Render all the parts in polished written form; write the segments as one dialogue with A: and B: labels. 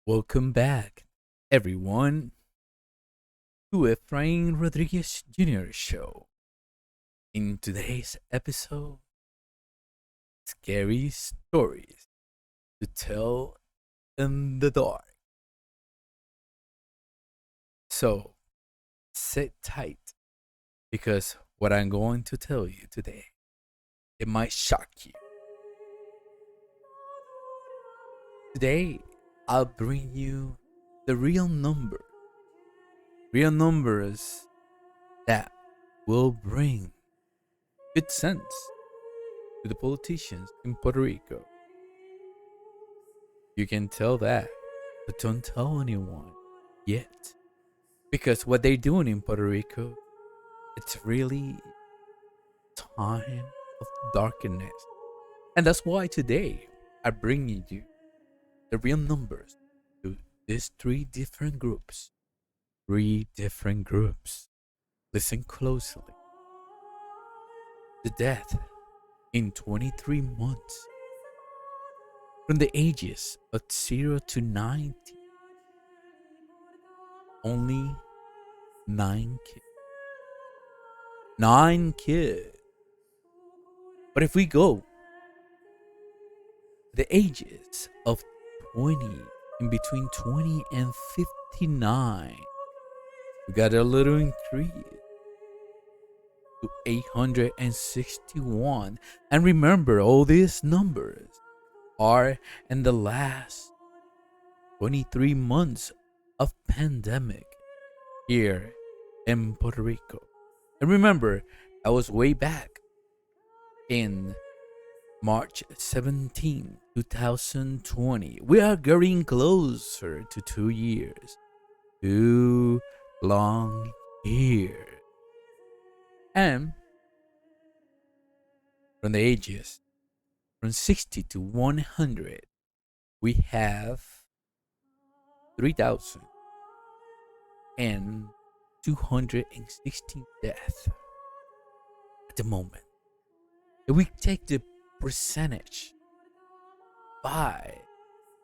A: Welcome back, everyone, to Efrain Rodriguez Jr. show. In today's episode, scary stories to tell in the dark. So, sit tight because what I'm going to tell you today, it might shock you. Today, I'll bring you the real numbers that will bring good sense to the politicians in Puerto Rico. You can tell that, but don't tell anyone yet. Because what they're doing in Puerto Rico, it's really time of darkness. And that's why today I'm bringing you the real numbers to these three different groups. Three different groups. Listen closely. The death in 23 months from the ages of 0 to 90. Only 9 kids. 9 kids. But if we go the ages of 20, in between 20 and 59, we got a little increase to 861. And remember, all these numbers are in the last 23 months of pandemic here in Puerto Rico. And remember, I was way back in March 17, 2020. We are getting closer to 2 years. 2 long years. And from the ages from 60 to 100, we have 3,216 deaths at the moment. If we take the percentage by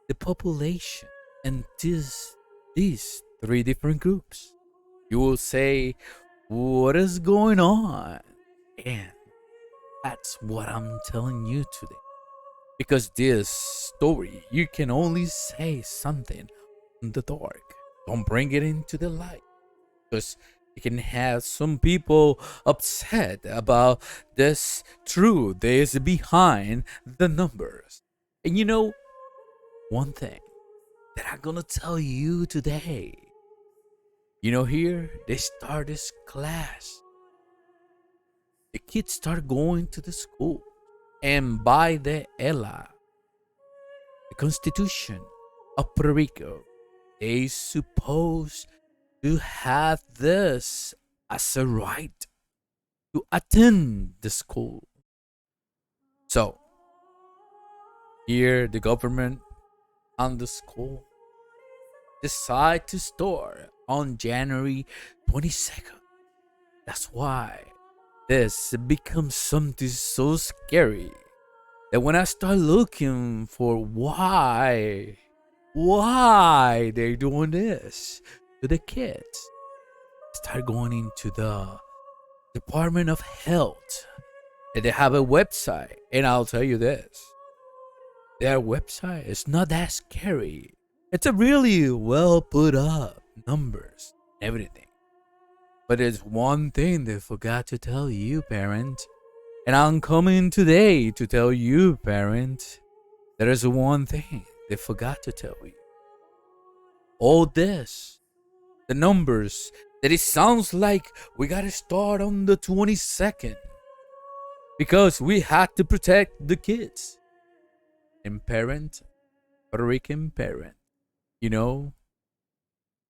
A: the population and these three different groups, you will say, what is going on? And that's what I'm telling you today. Because this story, you can only say something in the dark. Don't bring it into the light. Because it can have some people upset about this truth that is behind the numbers. And you know, one thing that I'm gonna tell you today. You know, here they start this class. The kids start going to the school. And by the ELA, the Constitution of Puerto Rico, they supposed to have this as a right to attend the school. So, here the government and the school decide to start on January 22nd. That's why this becomes something so scary that when I start looking for why they're doing this to the kids, start going into the Department of Health, and they have a website. And I'll tell you this, their website is not that scary. It's a really well put up numbers, everything. But there's one thing they forgot to tell you, parent. And I'm coming today to tell you, parent, there is one thing they forgot to tell you. All this, the numbers, that it sounds like we gotta start on the 22nd. Because we had to protect the kids. And parent, Puerto Rican parent, you know,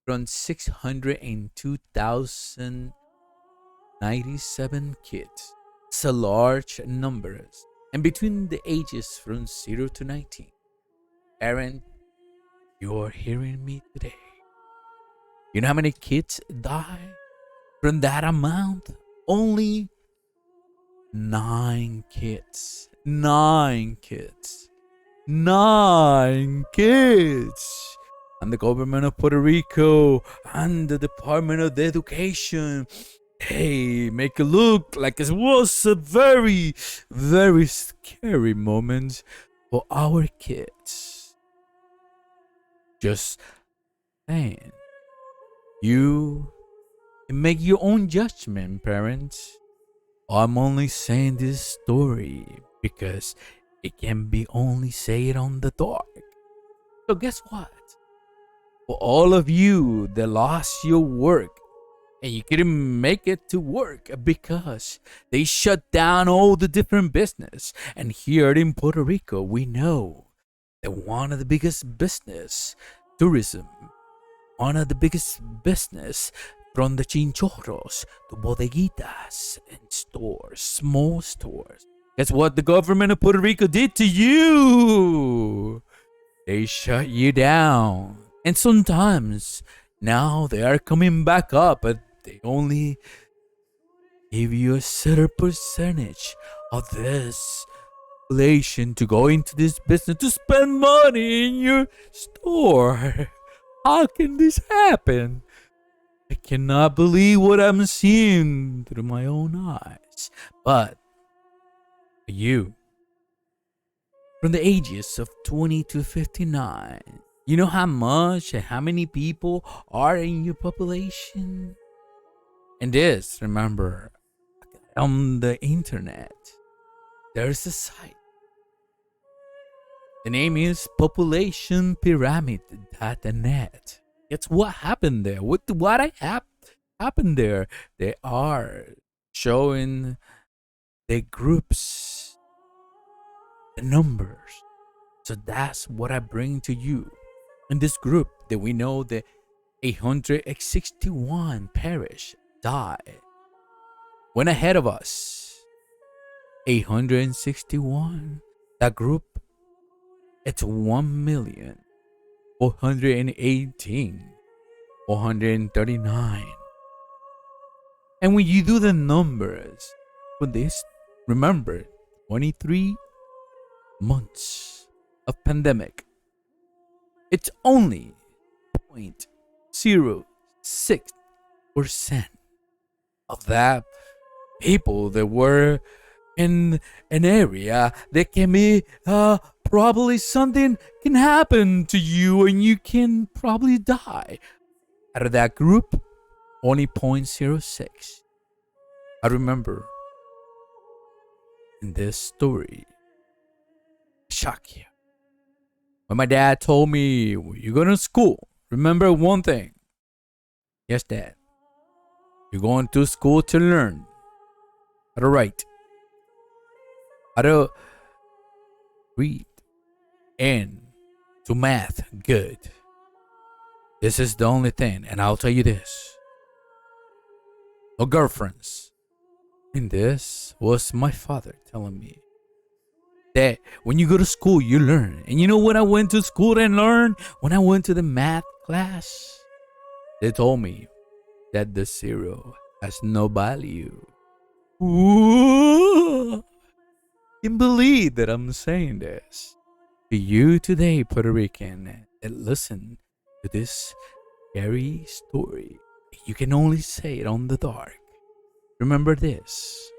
A: from 602,097 kids. It's a large numbers. And between the ages from 0 to 19. Aaron, you're hearing me today. You know how many kids die from that amount? Only 9 kids. 9 kids. 9 kids. and the government of Puerto Rico and the Department of Education, hey, make it look like it was a very, very scary moment for our kids. Just saying. You can make your own judgment, parents. I'm only saying this story because it can be only said on the dark. So guess what? For all of you that lost your work and you couldn't make it to work because they shut down all the different business. And here in Puerto Rico, we know that one of the biggest business, tourism, one of the biggest business from the chinchorros to bodeguitas and stores, small stores. Guess what the government of Puerto Rico did to you? They shut you down. And sometimes now they are coming back up, but they only give you a certain percentage of this population to go into this business to spend money in your store. How can this happen? I cannot believe what I'm seeing through my own eyes. But you, from the ages of 20 to 59, you know how much and how many people are in your population? And this, remember, on the internet, there's a site. The name is populationpyramid.net. It's what happened there. What happened there? They are showing the groups, the numbers. So that's what I bring to you. In this group that we know that 861 parish died. Went ahead of us. 861. That group, it's 1,418,439. And when you do the numbers for this, remember 23 months of pandemic. It's only 0.06% of that people that were in an area that can be probably something can happen to you and you can probably die. Out of that group, only 0.06. I remember in this story, shock you. When my dad told me, you're going to school, remember one thing. Yes, Dad. You're going to school to learn how to write, how to read, and to math good. This is the only thing, and I'll tell you this. No girlfriends. And this was my father telling me that when you go to school, you learn. And you know when I went to school and learned? When I went to the math class, they told me that the zero has no value. Ooh, can't believe that I'm saying this to you today, Puerto Rican, that listen to this scary story. You can only say it on the dark. Remember this.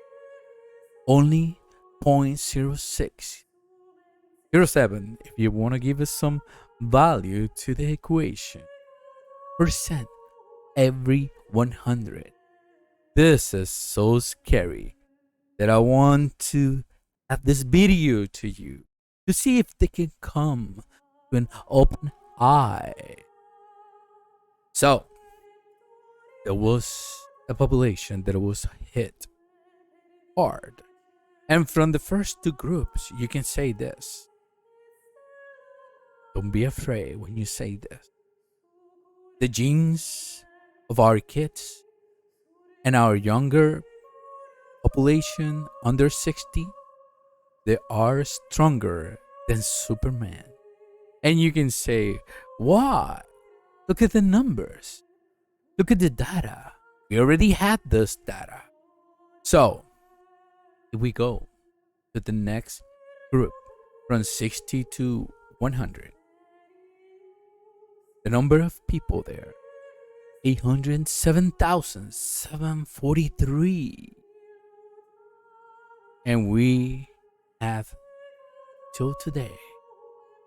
A: Only 0.0607 if you want to give us some value to the equation. Percent every 100. This is so scary that I want to have this video to you to see if they can come to an open eye. So, there was a population that was hit hard. And from the first two groups, you can say this. Don't be afraid when you say this. The genes of our kids and our younger population under 60, they are stronger than Superman. And you can say, why? Look at the numbers. Look at the data. We already had this data. So, if we go to the next group from 60 to 100, The number of people there, 807,743. And we have, till today,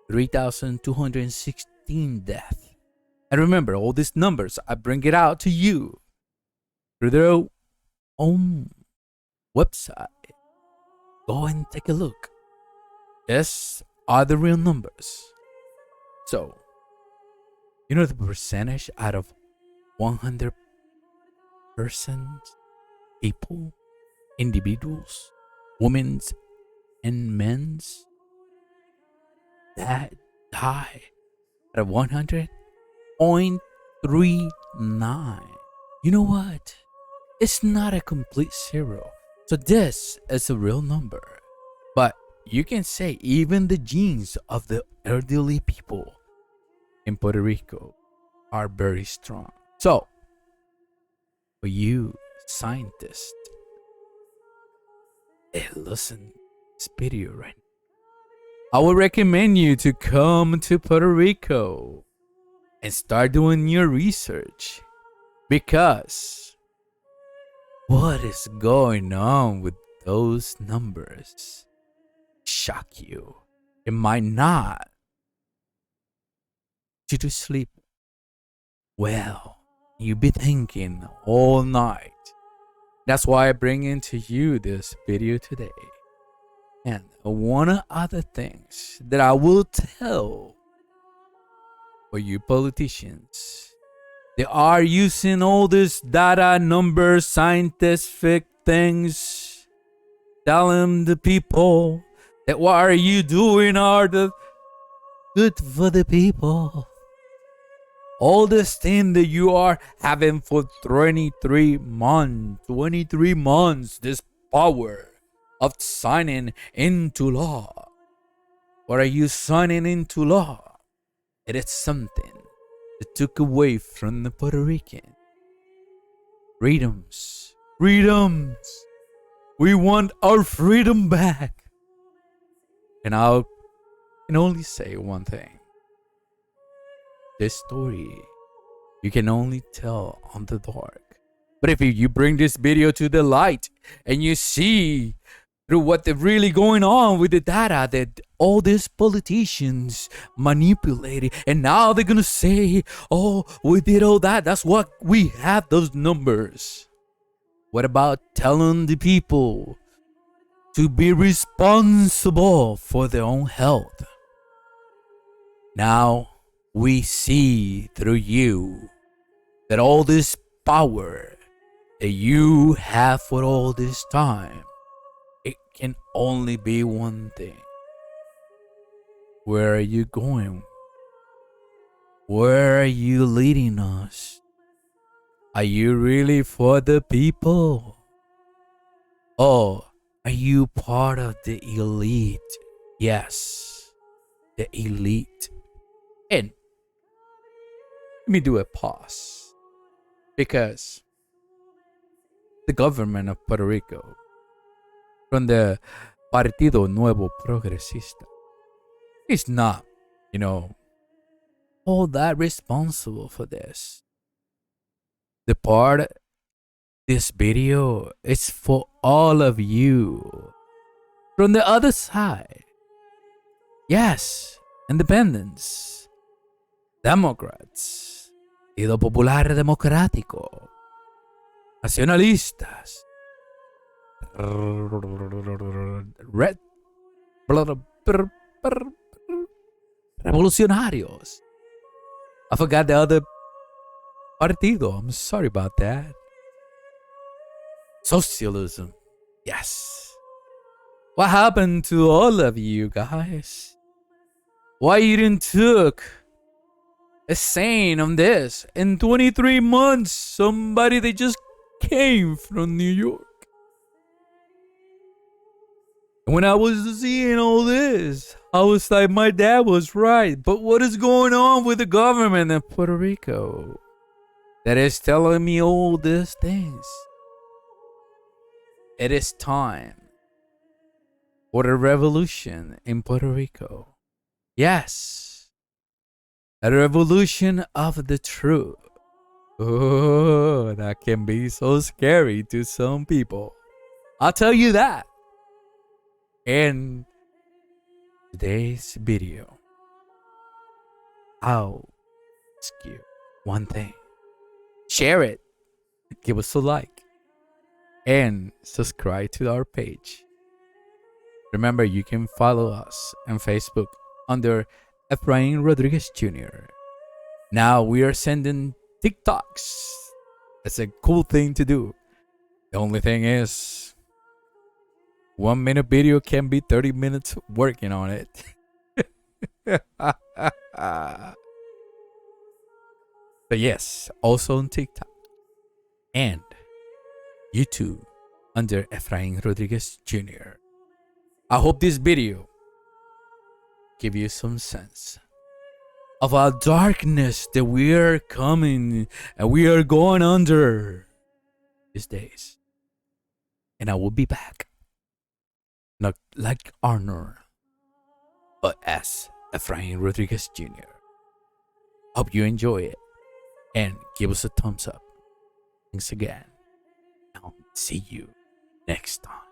A: 3,216 deaths. And remember, all these numbers, I bring it out to you through their own website. Go and take a look. These are the real numbers. So, you know the percentage out of 100 persons, people, individuals, women's and men's that die out of 100.39. You know what? It's not a complete zero. So this is a real number. But you can say even the genes of the elderly people in Puerto Rico are very strong. So, for you scientists, listen to this video right now. I would recommend you to come to Puerto Rico and start doing your research, because what is going on with those numbers shock you. It might not you to sleep well. You be thinking all night. That's why I bring into you this video today. And one of other things that I will tell for you politicians, they are using all this data, numbers, scientific things, telling the people that what are you doing are the good for the people. All this thing that you are having for 23 months, this power of signing into law. What are you signing into law? It is something that took away from the Puerto Rican. Freedoms. We want our freedom back. And I can only say one thing. This story you can only tell on the dark. But if you bring this video to the light and you see through what they're really going on with the data that all these politicians manipulated, and now they're gonna say, oh, we did all that. That's what we have, those numbers. What about telling the people to be responsible for their own health? Now we see through you that all this power that you have for all this time, it can only be one thing. Where are you going? Where are you leading us? Are you really for the people? Or are you part of the elite? Yes, the elite. And let me do a pause, because the government of Puerto Rico, from the Partido Nuevo Progresista, is not, all that responsible for this. The part this video is for all of you from the other side. Yes, independents, Democrats, Partido Popular Democrático, nacionalistas, red, revolucionarios. I forgot the other partido. I'm sorry about that. Socialism. Yes. What happened to all of you guys? Why you didn't took a saying on this? In 23 months, somebody that just came from New York. And when I was seeing all this, I was like, my dad was right. But what is going on with the government of Puerto Rico that is telling me all these things? It is time for the revolution in Puerto Rico. Yes. A revolution of the truth. Oh, that can be so scary to some people. I'll tell you that. In today's video, I'll ask you one thing. Share it, give us a like, and subscribe to our page. Remember, you can follow us on Facebook under Efrain Rodriguez Jr. Now we are sending TikToks. It's a cool thing to do. The only thing is, 1 minute video can be 30 minutes working on it. But yes, also on TikTok and YouTube under Efrain Rodriguez Jr. I hope this video give you some sense of our darkness that we are coming and we are going under these days. And I will be back. Not like Arnold, but as Efrain Rodriguez Jr. Hope you enjoy it and give us a thumbs up. Thanks again. I'll see you next time.